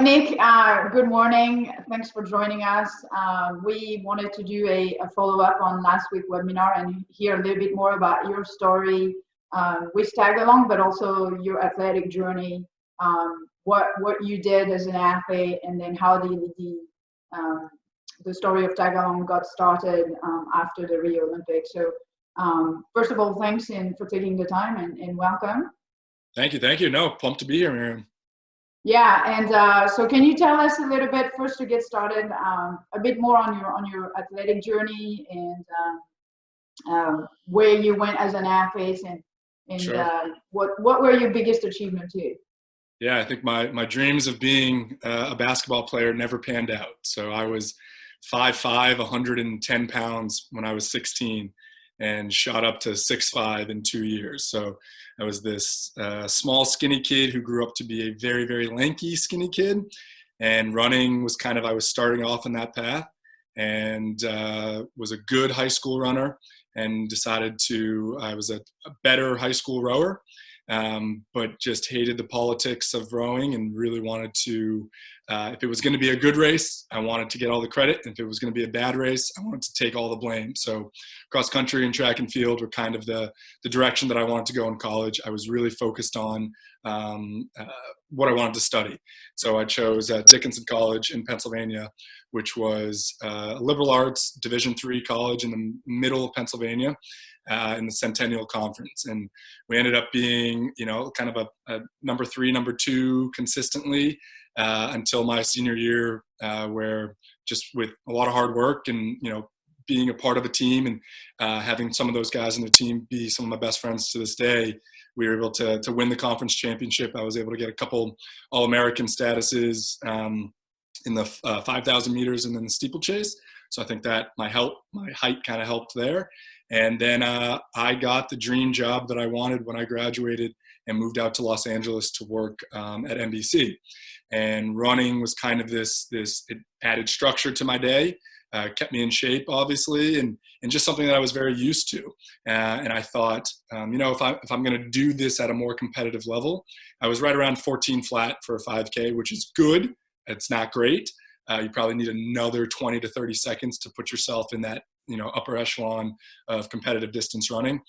Nick, good morning. Thanks for joining us. We wanted to do a follow-up on last week's webinar and hear a little bit more about your story with Tagalong, but also your athletic journey, what you did as an athlete, and then how the story of Tagalong got started after the Rio Olympics. So first of all, thanks for taking the time and welcome. Thank you. No, pumped to be here, Myriam. Yeah, and so can you tell us a little bit first to get started, a bit more on your athletic journey and where you went as an athlete and Sure. What were your biggest achievements too? Yeah, I think my dreams of being a basketball player never panned out. So I was 5'5", 110 pounds when I was 16 and shot up to 6'5" in 2 years. So I was this small, skinny kid who grew up to be a very, very lanky, skinny kid. And running was I was starting off in that path and was a good high school runner and I was a better high school rower. But just hated the politics of rowing and really wanted to, if it was going to be a good race, I wanted to get all the credit. And if it was going to be a bad race, I wanted to take all the blame. So cross country and track and field were kind of the direction that I wanted to go in college. I was really focused on what I wanted to study. So I chose Dickinson College in Pennsylvania, which was a liberal arts Division III college in the middle of Pennsylvania. In the Centennial Conference, and we ended up being, kind of a number 3, number 2 consistently until my senior year, where just with a lot of hard work and being a part of a team and having some of those guys in the team be some of my best friends to this day, we were able to win the conference championship. I was able to get a couple All-American statuses in the 5,000 meters and then the steeplechase. So I think that my height kind of helped there. And then I got the dream job that I wanted when I graduated and moved out to Los Angeles to work at NBC. And running was kind of this it added structure to my day, kept me in shape, obviously, and just something that I was very used to. And I thought, if I'm going to do this at a more competitive level, I was right around 14 flat for a 5K, which is good. It's not great. You probably need another 20 to 30 seconds to put yourself in that upper echelon of competitive distance running.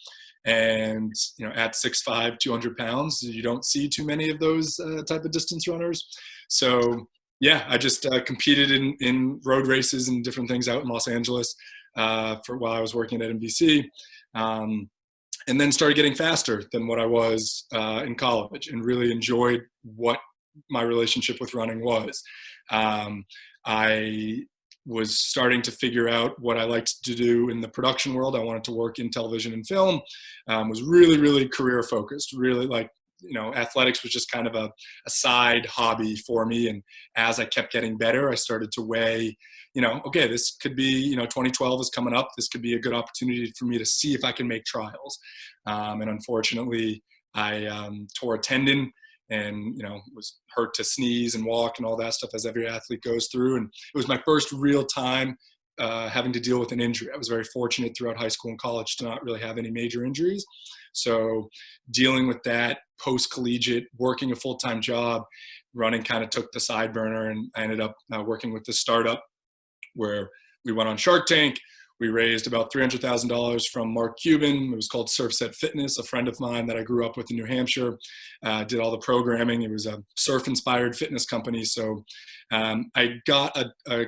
And at 6'5", 200 pounds, you don't see too many of those type of distance runners. So yeah, I just competed in road races and different things out in Los Angeles for while I was working at NBC, and then started getting faster than what I was in college, and really enjoyed what my relationship with running was. I was starting to figure out what I liked to do in the production world. I wanted to work in television and film. Was really, really career focused, really athletics was just kind of a side hobby for me. And as I kept getting better, I started to weigh, okay, this could be, 2012 is coming up. This could be a good opportunity for me to see if I can make trials. And unfortunately, I tore a tendon and was hurt to sneeze and walk and all that stuff, as every athlete goes through. And it was my first real time having to deal with an injury. I was very fortunate throughout high school and college to not really have any major injuries. So dealing with that post-collegiate, working a full-time job, running kind of took the side burner, and I ended up working with this startup where we went on Shark Tank. We raised about $300,000 from Mark Cuban. It was called Surfset Fitness, a friend of mine that I grew up with in New Hampshire. Did all the programming. It was a surf-inspired fitness company. So I got a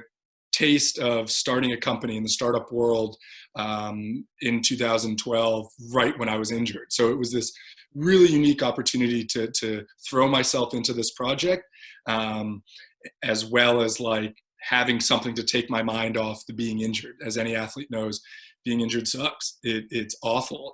taste of starting a company in the startup world in 2012, right when I was injured. So it was this really unique opportunity to throw myself into this project, as well as having something to take my mind off the being injured. As any athlete knows, being injured sucks. It's awful.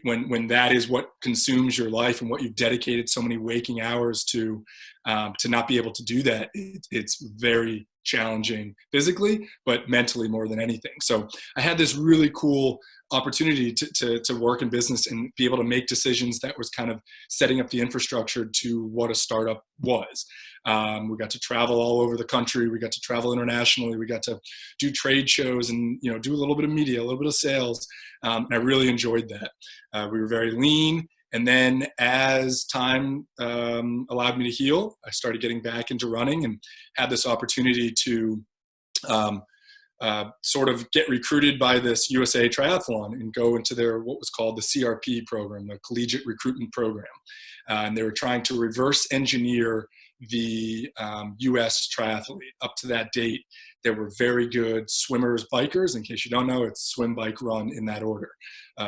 When that is what consumes your life and what you've dedicated so many waking hours to not be able to do that, it's very challenging physically, but mentally more than anything. So I had this really cool opportunity to work in business and be able to make decisions that was kind of setting up the infrastructure to what a startup was. We got to travel all over the country. We got to travel internationally. We got to do trade shows and do a little bit of media, a little bit of sales. And I really enjoyed that. We were very lean. And then as time allowed me to heal, I started getting back into running and had this opportunity to sort of get recruited by this USA Triathlon and go into their what was called the CRP program, the Collegiate Recruitment Program. And they were trying to reverse engineer the US triathlete. Up to that date, there were very good swimmers, bikers. In case you don't know, it's swim, bike, run in that order.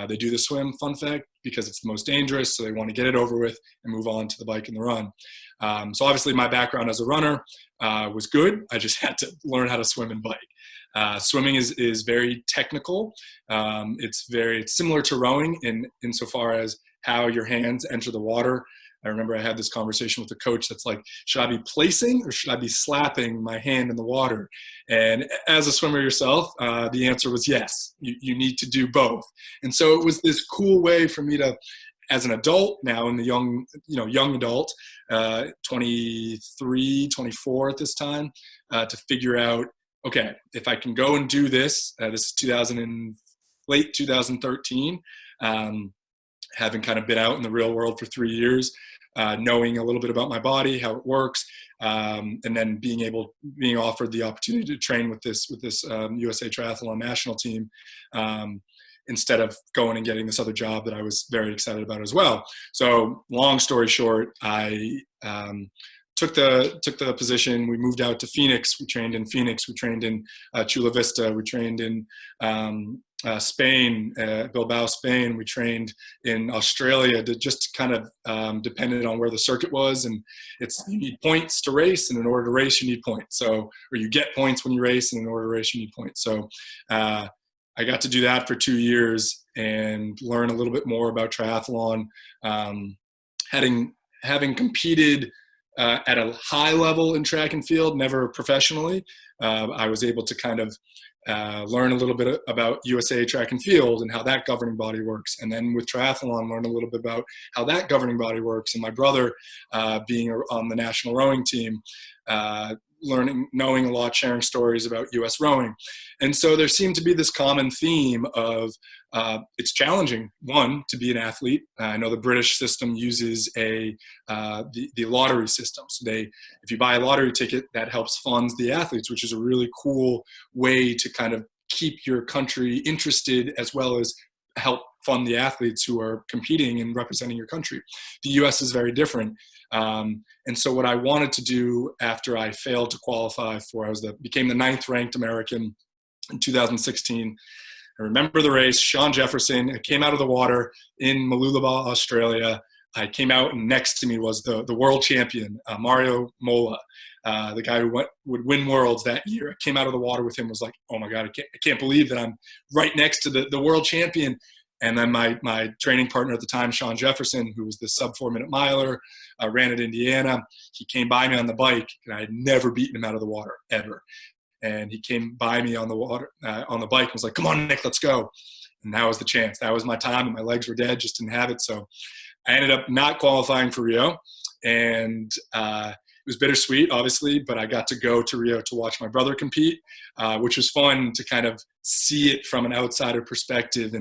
They do the swim, fun fact, because it's the most dangerous, so they want to get it over with and move on to the bike and the run. So obviously my background as a runner was good. I just had to learn how to swim and bike. Swimming is very technical. It's similar to rowing insofar as how your hands enter the water. I remember I had this conversation with a coach that's like, should I be placing or should I be slapping my hand in the water? And as a swimmer yourself, the answer was yes. You need to do both. And so it was this cool way for me to, as an adult now, in the young adult, 23, 24 at this time, to figure out, okay, if I can go and do this, this is late 2013, having kind of been out in the real world for 3 years, knowing a little bit about my body, how it works, and then being offered the opportunity to train with this USA Triathlon national team, instead of going and getting this other job that I was very excited about as well. So long story short, I took the position. We moved out to Phoenix. We trained in Phoenix. We trained in Chula Vista. We trained in Spain, Bilbao, Spain. We trained in Australia. Just kind of depended on where the circuit was. And you need points to race, and in order to race, you need points. Or you get points when you race, and in order to race, you need points. So I got to do that for 2 years and learn a little bit more about triathlon. Having competed at a high level in track and field, never professionally, I was able to kind of learn a little bit about USA Track and Field and how that governing body works. And then with triathlon, learn a little bit about how that governing body works. And my brother being on the national rowing team, knowing a lot, sharing stories about US rowing. And so there seemed to be this common theme of it's challenging, one, to be an athlete. I know the British system uses the lottery system. So if you buy a lottery ticket, that helps fund the athletes, which is a really cool way to kind of keep your country interested as well as help fund the athletes who are competing and representing your country. The US is very different. And so what I wanted to do after I failed to qualify became the 9th ranked American in 2016. I remember the race, Sean Jefferson. It came out of the water in Mooloolaba, Australia. I came out, and next to me was the world champion, Mario Mola, the guy who would win worlds that year. I came out of the water with him, was like, oh my God, I can't believe that I'm right next to the world champion. And then my training partner at the time, Sean Jefferson, who was the sub 4-minute miler, ran at Indiana. He came by me on the bike, and I had never beaten him out of the water ever. And he came by me on the bike and was like, come on, Nick, let's go. And that was the chance. That was my time, and my legs were dead, just didn't have it. So I ended up not qualifying for Rio. And it was bittersweet, obviously, but I got to go to Rio to watch my brother compete, which was fun to kind of see it from an outsider perspective,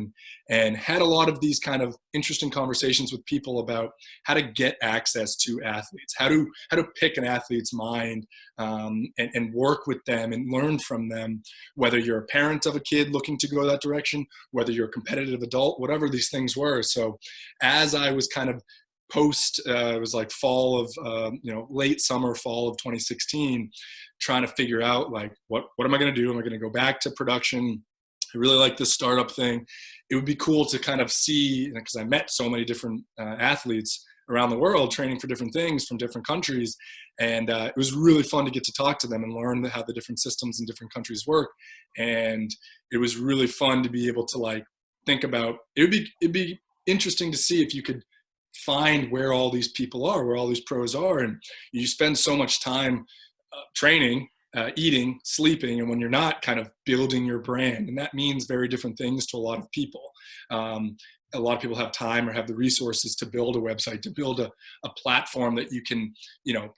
and had a lot of these kind of interesting conversations with people about how to get access to athletes, how to pick an athlete's mind, and work with them and learn from them, whether you're a parent of a kid looking to go that direction, whether you're a competitive adult, whatever these things were. So as I was kind of it was like late summer, fall of 2016, trying to figure out like, what am I going to do? Am I going to go back to production? I really like this startup thing. It would be cool to kind of see, because I met so many different athletes around the world training for different things from different countries. And it was really fun to get to talk to them and learn how the different systems in different countries work. And it was really fun to be able to like think about, it'd be interesting to see if you could find where all these people are, where all these pros are. And you spend so much time training, eating, sleeping, and when you're not, kind of building your brand. And that means very different things to a lot of people. A lot of people have time or have the resources to build a website, to build a platform that you can,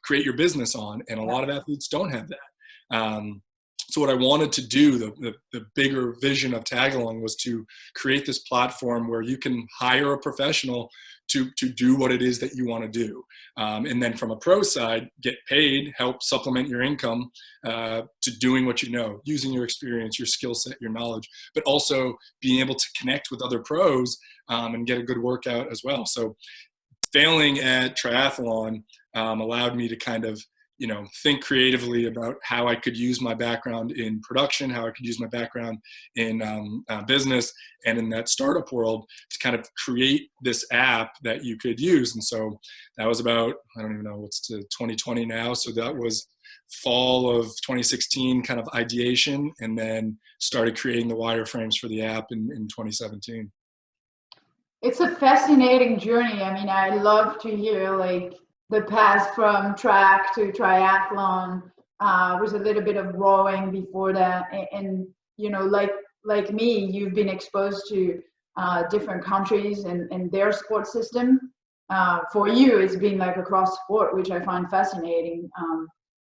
create your business on. And a lot of athletes don't have that. So what I wanted to do, the bigger vision of Tagalong, was to create this platform where you can hire a professional to do what it is that you want to do. And then from a pro side, get paid, help supplement your income to doing what you know, using your experience, your skill set, your knowledge, but also being able to connect with other pros and get a good workout as well. So failing at triathlon allowed me to kind of, think creatively about how I could use my background in production, how I could use my background in business and in that startup world to kind of create this app that you could use. And so that was about, I don't even know, what's to 2020 now. So that was fall of 2016 kind of ideation, and then started creating the wireframes for the app in 2017. It's a fascinating journey. I mean, I love to hear like the path from track to triathlon, with a little bit of rowing before that. And like me, you've been exposed to different countries and their sports system. For you, it's been like across sport, which I find fascinating.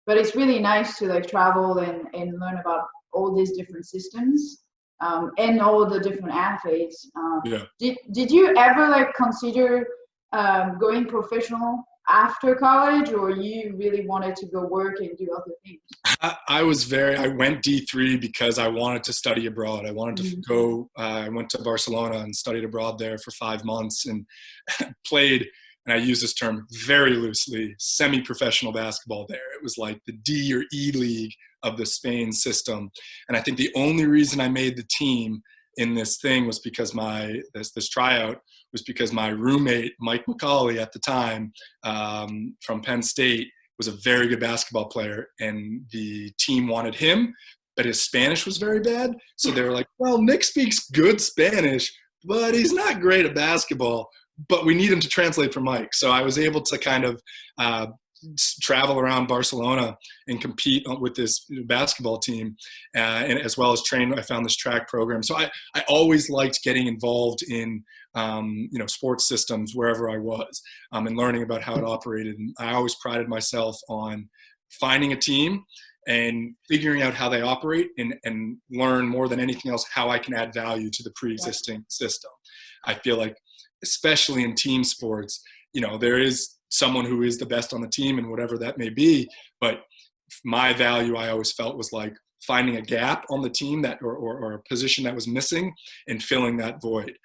But it's really nice to like travel and learn about all these different systems. And all the different athletes. Yeah. Did you ever like consider going professional after college, or you really wanted to go work and do other things? I went D3 because I wanted to study abroad. I wanted to go, I went to Barcelona and studied abroad there for 5 months and played, and I use this term very loosely, semi-professional basketball there. It was like the D or E league of the Spain system. And I think the only reason I made the team in this thing was because this tryout was because my roommate, Mike McCauley at the time, from Penn State, was a very good basketball player, and the team wanted him, but his Spanish was very bad. So they were like, well, Nick speaks good Spanish, but he's not great at basketball, but we need him to translate for Mike. So I was able to kind of travel around Barcelona and compete with this basketball team, and as well as train. I found this track program. So I always liked getting involved in sports systems wherever I was, and learning about how it operated. And I always prided myself on finding a team and figuring out how they operate, and learn more than anything else how I can add value to the pre-existing system. I feel like, especially in team sports, there is someone who is the best on the team and whatever that may be. But my value, I always felt, was like finding a gap on the team that, or a position that was missing, and filling that void.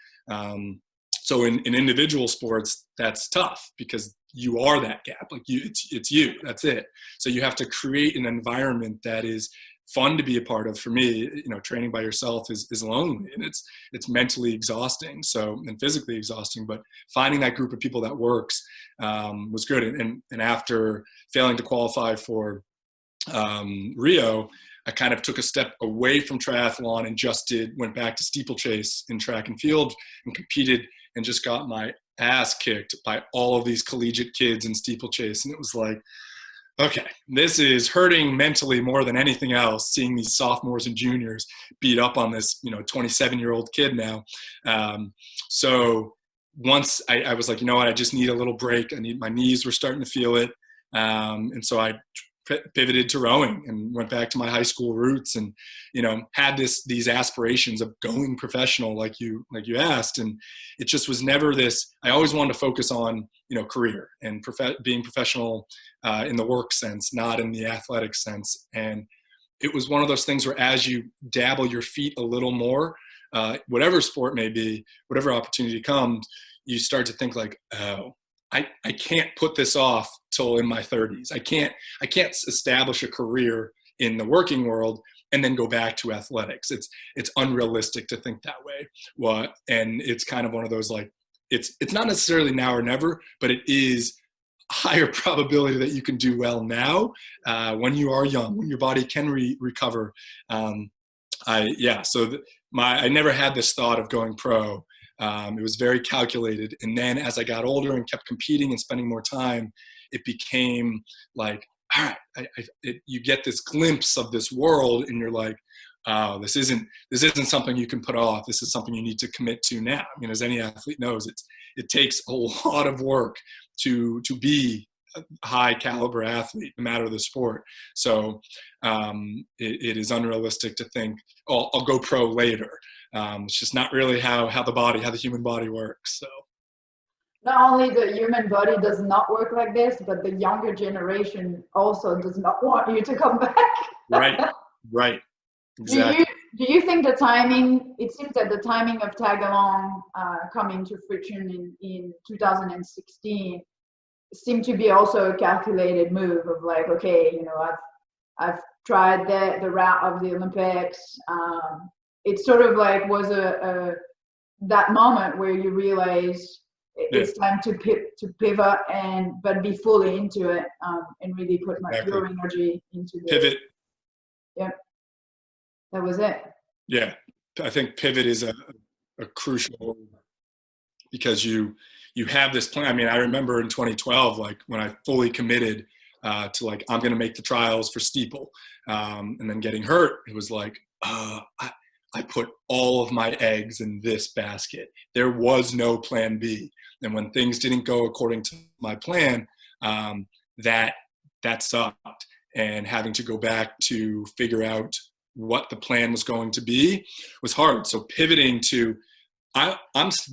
So in individual sports, that's tough because you are that gap. Like it's you, that's it. So you have to create an environment that is fun to be a part of. For me, training by yourself is lonely, and it's mentally exhausting, and physically exhausting, but finding that group of people that works was good. And after failing to qualify for Rio, I kind of took a step away from triathlon and went back to steeplechase in track and field, and competed, and just got my ass kicked by all of these collegiate kids in steeplechase. And it was like, okay, this is hurting mentally more than anything else, seeing these sophomores and juniors beat up on this, 27-year-old kid now. So once I was like, I just need a little break. My knees were starting to feel it. And so I pivoted to rowing and went back to my high school roots, and, had these aspirations of going professional, like you asked. And it just was never this. I always wanted to focus on, career and being professional in the work sense, not in the athletic sense. And it was one of those things where, as you dabble your feet a little more, whatever sport may be, whatever opportunity comes, you start to think like, oh, I can't put this off till in my 30s. I can't establish a career in the working world and then go back to athletics. It's unrealistic to think that way. And it's kind of one of those, like, it's not necessarily now or never, but it is higher probability that you can do well now when you are young, when your body can recover. I never had this thought of going pro. It was very calculated. And then as I got older and kept competing and spending more time, it became like, all right, you get this glimpse of this world, and you're like, oh, this isn't something you can put off. This is something you need to commit to now. I mean, as any athlete knows, it takes a lot of work to be high caliber athlete, no matter the sport. So it is unrealistic to think, oh, I'll go pro later. It's just not really how the human body works. So not only the human body does not work like this, but the younger generation also does not want you to come back. Right. Exactly. Do you think the timing, it seems that the timing of Tagalong coming to fruition in 2016 seemed to be also a calculated move of like, okay, you know, I've tried the route of the Olympics. It sort of like was that moment where you realize it's time to pivot but be fully into it, and really put your energy into the pivot. Yeah, that was it. Yeah, I think pivot is a crucial, because you have this plan. I mean, I remember in 2012, like when I fully committed to like, I'm going to make the trials for steeple, and then getting hurt. It was like, I put all of my eggs in this basket. There was no plan B. And when things didn't go according to my plan, that sucked. And having to go back to figure out what the plan was going to be was hard. So pivoting to, I'm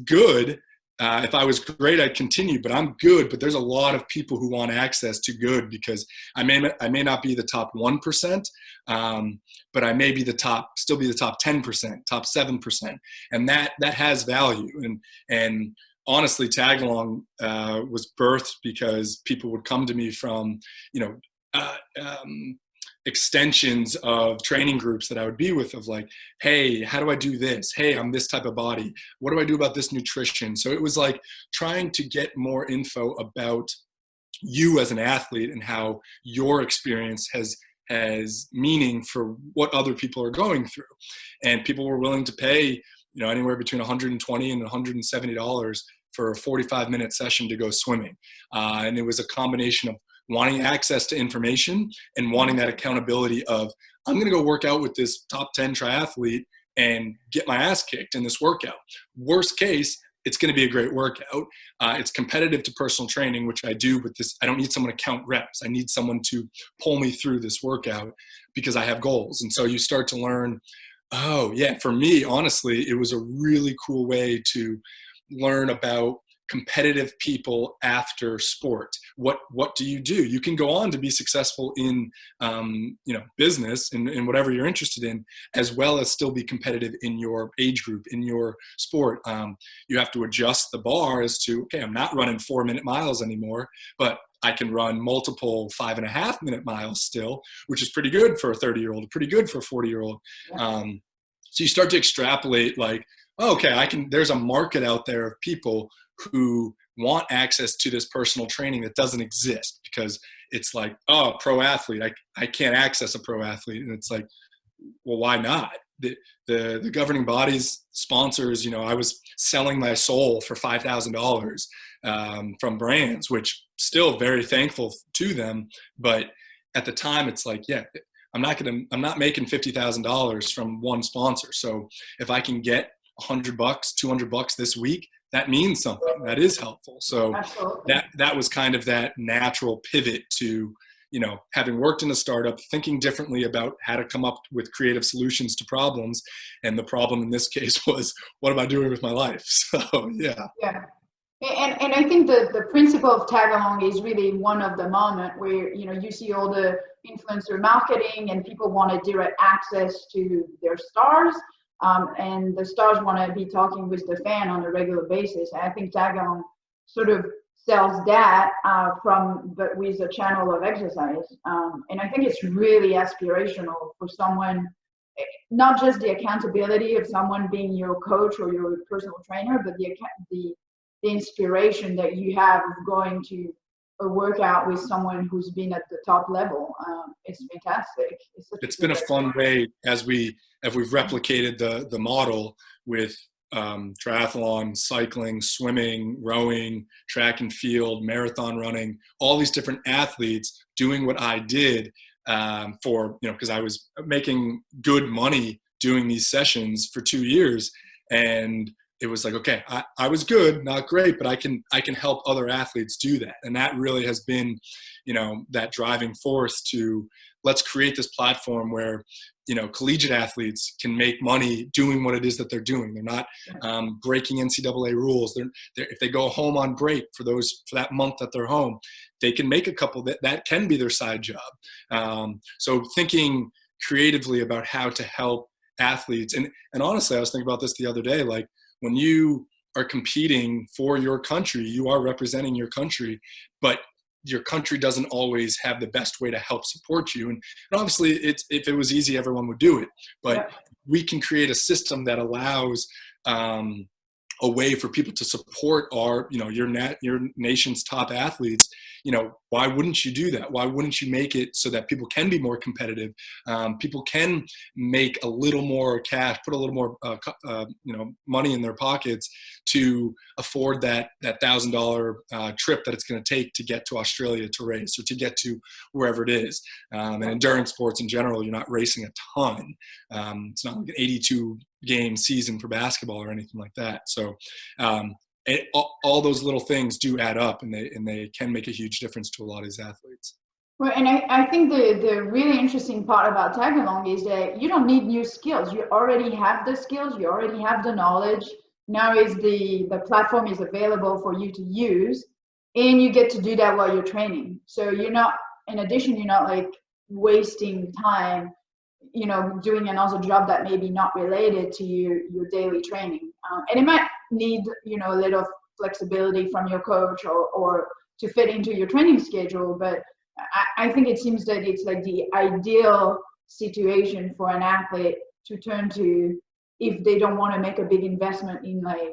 good. If I was great, I'd continue, but I'm good. But there's a lot of people who want access to good, because I may not be the top 1%, but I may be still be the top 10%, top 7. And that has value. And honestly, Tagalong was birthed because people would come to me from, extensions of training groups that I would be with, of like, hey, how do I do this? Hey, I'm this type of body. What do I do about this nutrition? So it was like trying to get more info about you as an athlete and how your experience has meaning for what other people are going through. And people were willing to pay, anywhere between $120 and $170 for a 45-minute session to go swimming. And it was a combination of wanting access to information and wanting that accountability of, I'm going to go work out with this top 10 triathlete and get my ass kicked in this workout. Worst case, it's going to be a great workout. It's competitive to personal training, which I do, but I don't need someone to count reps. I need someone to pull me through this workout because I have goals. And so you start to learn, oh yeah, for me, honestly, it was a really cool way to learn about competitive people after sport. What do? You can go on to be successful in business and whatever you're interested in, as well as still be competitive in your age group, in your sport. You have to adjust the bar as to, okay, I'm not running 4-minute miles anymore, but I can run multiple 5.5-minute miles still, which is pretty good for a 30-year-old, pretty good for a 40-year-old. Yeah. So you start to extrapolate like, oh, okay, there's a market out there of people who want access to this personal training that doesn't exist, because it's like, oh, pro athlete, I can't access a pro athlete. And it's like, well, why not? The governing bodies, sponsors, I was selling my soul for $5,000 from brands, which still very thankful to them. But at the time, it's like, yeah, I'm not making $50,000 from one sponsor. So if I can get $100, $200 this week, that means something. That is helpful. So that was kind of that natural pivot to, having worked in a startup, thinking differently about how to come up with creative solutions to problems. And the problem in this case was, what am I doing with my life? So, yeah. Yeah. And I think the principle of Tagalong is really one of the moment where, you see all the influencer marketing and people want a direct access to their stars. And the stars want to be talking with the fan on a regular basis. And I think Tagalong sort of sells that but with a channel of exercise. And I think it's really aspirational for someone, not just the accountability of someone being your coach or your personal trainer, but the inspiration that you have of going to a workout with someone who's been at the top level. It's fantastic. It's been a fun way as we've replicated the model with triathlon, cycling, swimming, rowing, track and field, marathon running, all these different athletes doing what I did because I was making good money doing these sessions for 2 years. And it was like, okay, I was good, not great, but I can help other athletes do that. And that really has been, that driving force to, let's create this platform where, collegiate athletes can make money doing what it is that they're doing. They're not breaking NCAA rules. If they go home on break for that month that they're home, they can make a couple that can be their side job. So thinking creatively about how to help athletes. And honestly, I was thinking about this the other day, like when you are competing for your country, you are representing your country, but your country doesn't always have the best way to help support you. And obviously if it was easy, everyone would do it, but we can create a system that allows a way for people to support your nation's top athletes. Why wouldn't you do that? Why wouldn't you make it so that people can be more competitive? People can make a little more cash, put a little more, money in their pockets to afford that $1,000 trip that it's going to take to get to Australia to race, or to get to wherever it is. And endurance sports in general, you're not racing a ton. It's not like an 82 game season for basketball or anything like that. So all those little things do add up, and they can make a huge difference to a lot of these athletes. Well, and I think the really interesting part about Tagalong is that you don't need new skills. You already have the skills, you already have the knowledge. Now is the platform is available for you to use, and you get to do that while you're training. So you're not like wasting time, doing another job that may be not related to your daily training. And it might need, a little flexibility from your coach or to fit into your training schedule. But I think it seems that it's like the ideal situation for an athlete to turn to if they don't want to make a big investment in like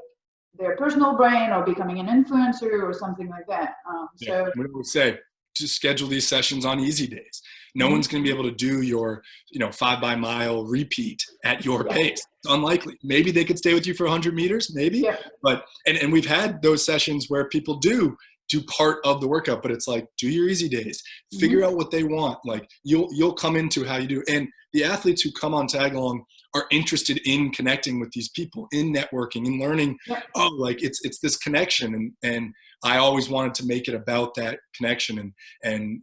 their personal brand or becoming an influencer or something like that. So we would say to schedule these sessions on easy days. No one's going to be able to do your, 5 by mile repeat at your pace. It's unlikely. Maybe they could stay with you for 100 meters, maybe. But and we've had those sessions where people do part of the workout, but it's like, do your easy days, figure out what they want. Like you'll come into how you do. And the athletes who come on Tagalong are interested in connecting with these people, in networking, in learning. It's this connection. And I always wanted to make it about that connection and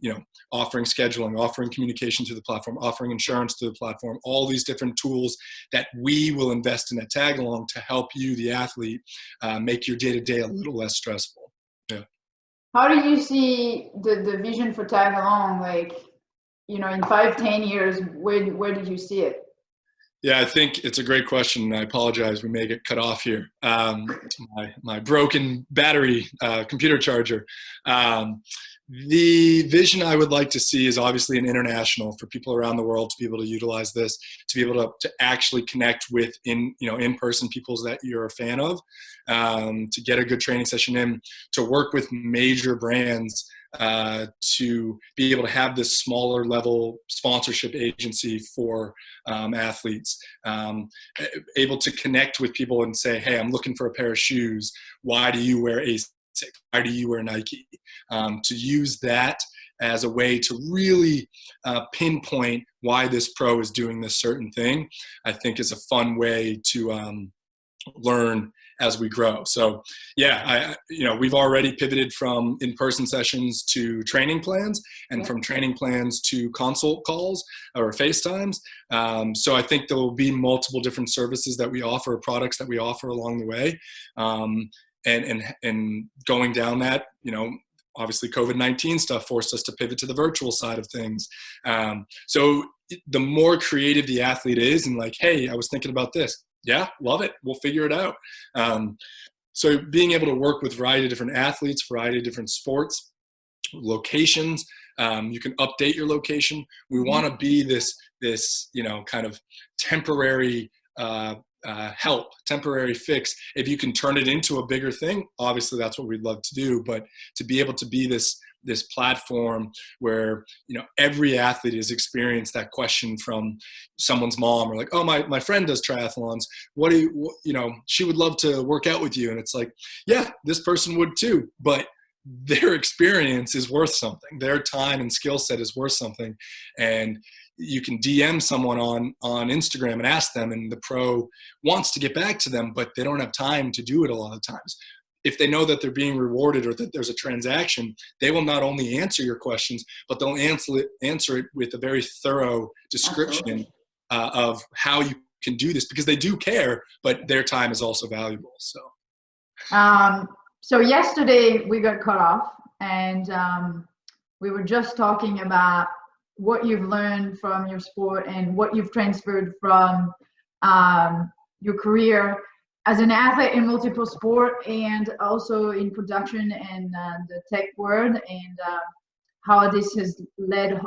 offering scheduling, offering communication to the platform, offering insurance to the platform, all these different tools that we will invest in at Tagalong to help you, the athlete, make your day-to-day a little less stressful. How do you see the vision for Tagalong? Like, in 5-10 years, where did you see it? Yeah, I think it's a great question. I apologize. We may get cut off here. My broken battery computer charger. The vision I would like to see is obviously an international, for people around the world to be able to utilize this, to be able to actually connect with in-person people that you're a fan of, to get a good training session in, to work with major brands, to be able to have this smaller level sponsorship agency for athletes, able to connect with people and say, hey, I'm looking for a pair of shoes. Why do you wear ASIC? Why do you wear Nike? To use that as a way to really pinpoint why this pro is doing this certain thing, I think is a fun way to learn as we grow. So we've already pivoted from in-person sessions to training plans, and from training plans to consult calls or FaceTimes. So I think there will be multiple different services that we offer, products that we offer along the way. And going down that, obviously COVID-19 stuff forced us to pivot to the virtual side of things. So the more creative the athlete is, and like, hey, I was thinking about this. Yeah, love it. We'll figure it out. So being able to work with a variety of different athletes, variety of different sports, locations, you can update your location. We want to be this kind of temporary help, temporary fix. If you can turn it into a bigger thing, obviously that's what we'd love to do. But to be able to be this platform where every athlete has experienced that question from someone's mom, or like, oh, my friend does triathlons, she would love to work out with you. And it's like, yeah, this person would too, but their experience is worth something. Their time and skill set is worth something. And you can DM someone on Instagram and ask them, and the pro wants to get back to them, but they don't have time to do it a lot of times. If they know that they're being rewarded or that there's a transaction, they will not only answer your questions, but they'll answer it with a very thorough description of how you can do this, because they do care, but their time is also valuable. So yesterday we got cut off, and we were just talking about what you've learned from your sport and what you've transferred from your career as an athlete in multiple sport, and also in production and the tech world, and how this has led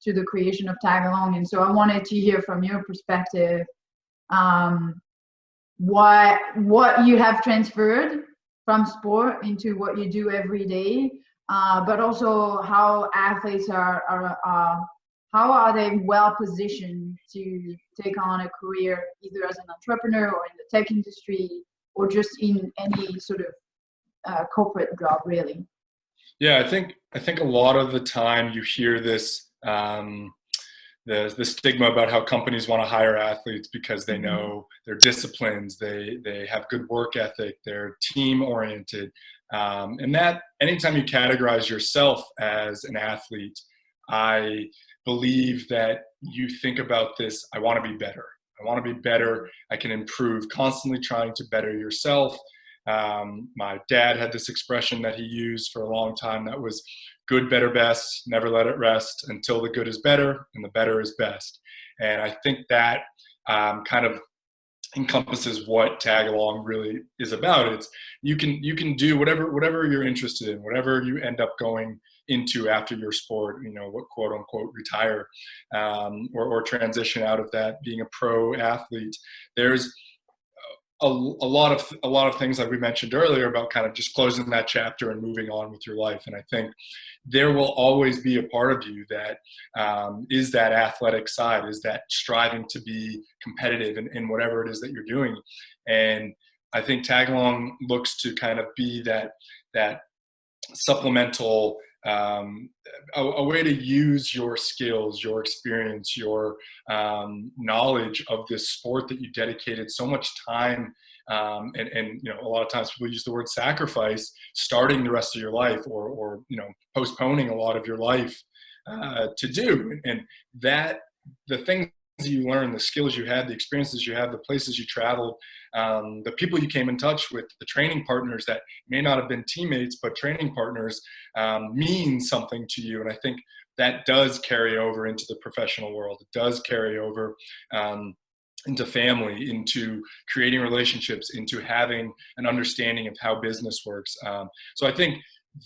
to the creation of Tagalong. And so I wanted to hear from your perspective what you have transferred from sport into what you do every day, but also how athletes how are they well positioned to take on a career either as an entrepreneur or in the tech industry, or just in any sort of corporate job, really? Yeah, I think a lot of the time you hear this the stigma about how companies want to hire athletes because they know they're disciplined, they have good work ethic, they're team oriented, and that anytime you categorize yourself as an athlete, I believe that you think about this: I want to be better. I want to be better. I can improve, constantly trying to better yourself. My dad had this expression that he used for a long time that was good, better, best, never let it rest until the good is better and the better is best. And I think that kind of encompasses what Tagalong really is about. It's you can do whatever you're interested in, whatever you end up going into after your sport, what quote unquote retire or transition out of that being a pro athlete. There's a lot of things like we mentioned earlier about kind of just closing that chapter and moving on with your life. And I think there will always be a part of you that is that athletic side, is that striving to be competitive in whatever it is that you're doing. And I think Tagalong looks to kind of be that supplemental, a way to use your skills, your experience, your knowledge of this sport that you dedicated so much time and a lot of times people use the word sacrifice, starting the rest of your life or postponing a lot of your life to do. And that the things you learn, the skills you had, the experiences you had, the places you traveled, the people you came in touch with, the training partners that may not have been teammates but training partners, mean something to you. And I think that does carry over into the professional world. It does carry over into family, into creating relationships, into having an understanding of how business works. So I think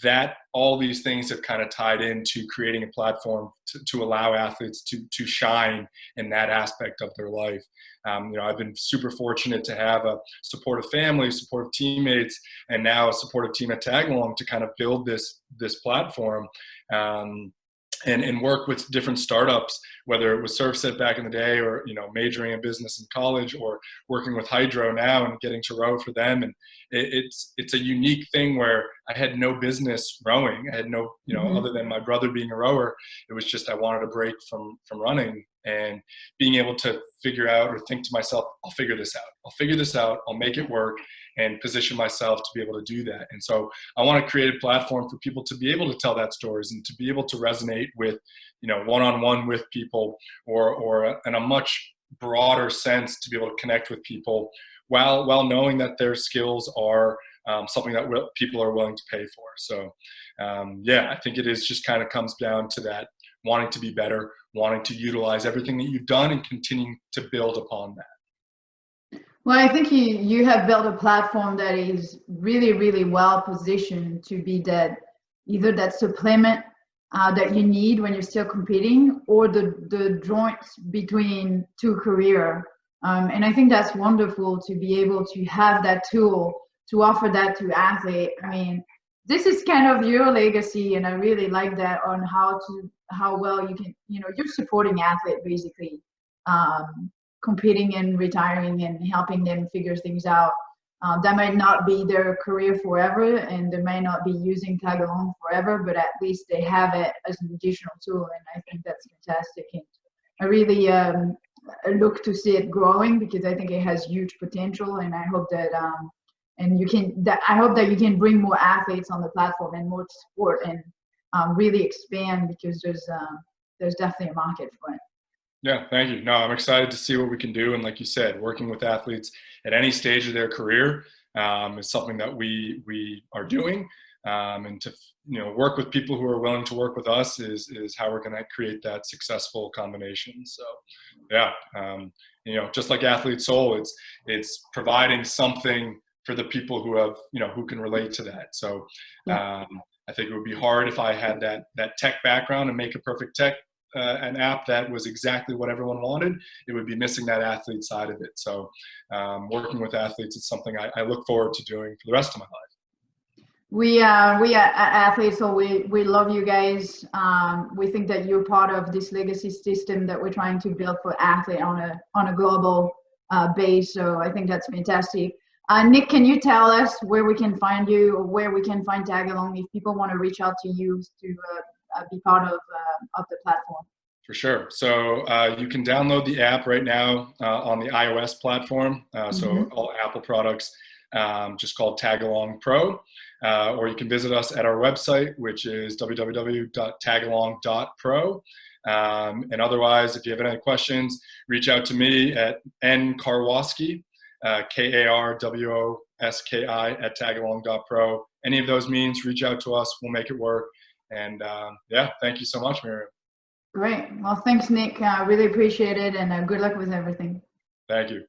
that all these things have kind of tied into creating a platform to allow athletes to shine in that aspect of their life. I've been super fortunate to have a supportive family, supportive teammates, and now a supportive team at Tagalong to kind of build this platform. And work with different startups, whether it was Surfset back in the day or, majoring in business in college, or working with Hydro now and getting to row for them. And it's a unique thing where I had no business rowing. I had no, other than my brother being a rower, it was just I wanted a break from running, and being able to figure out or think to myself, I'll figure this out. I'll make it work and position myself to be able to do that. And so I want to create a platform for people to be able to tell that stories and to be able to resonate with, one-on-one with people, or in a much broader sense to be able to connect with people while knowing that their skills are something that people are willing to pay for. So I think it is just kind of comes down to that, wanting to be better, wanting to utilize everything that you've done and continuing to build upon that. Well, I think you have built a platform that is really, really well positioned to be either that supplement that you need when you're still competing, or the joints between two career. And I think that's wonderful to be able to have that tool to offer that to athletes. I mean, this is kind of your legacy, and I really like that on how well you can, you're supporting athletes basically, competing and retiring and helping them figure things out. That might not be their career forever, and they may not be using Tagalong forever, but at least they have it as an additional tool, and I think that's fantastic. And I really look to see it growing because I think it has huge potential, and I hope that I hope that you can bring more athletes on the platform and more sport and really expand, because there's definitely a market for it. Yeah, thank you. No, I'm excited to see what we can do. And like you said, working with athletes at any stage of their career is something that we are doing. And to work with people who are willing to work with us is how we're going to create that successful combination. So, yeah, just like Athlete Soul, it's providing something for the people who have who can relate to that. So, I think it would be hard if I had that tech background and make a perfect tech. An app that was exactly what everyone wanted, it would be missing that athlete side of it. So working with athletes is something I look forward to doing for the rest of my life. We are athletes, so we love you guys. We think that you're part of this legacy system that we're trying to build for athletes on a global base. So I think that's fantastic. Nick, can you tell us where we can find you, or where we can find Tagalong if people want to reach out to you to be part of the platform? For sure. So you can download the app right now on the iOS platform. So all Apple products, just called Tagalong Pro. Or you can visit us at our website, which is www.tagalong.pro. And otherwise, if you have any questions, reach out to me at Karwoski, Karwoski @tagalong.pro. Any of those means, reach out to us. We'll make it work. And thank you so much, Myriam. Great. Well, thanks, Nick. I really appreciate it, and good luck with everything. Thank you.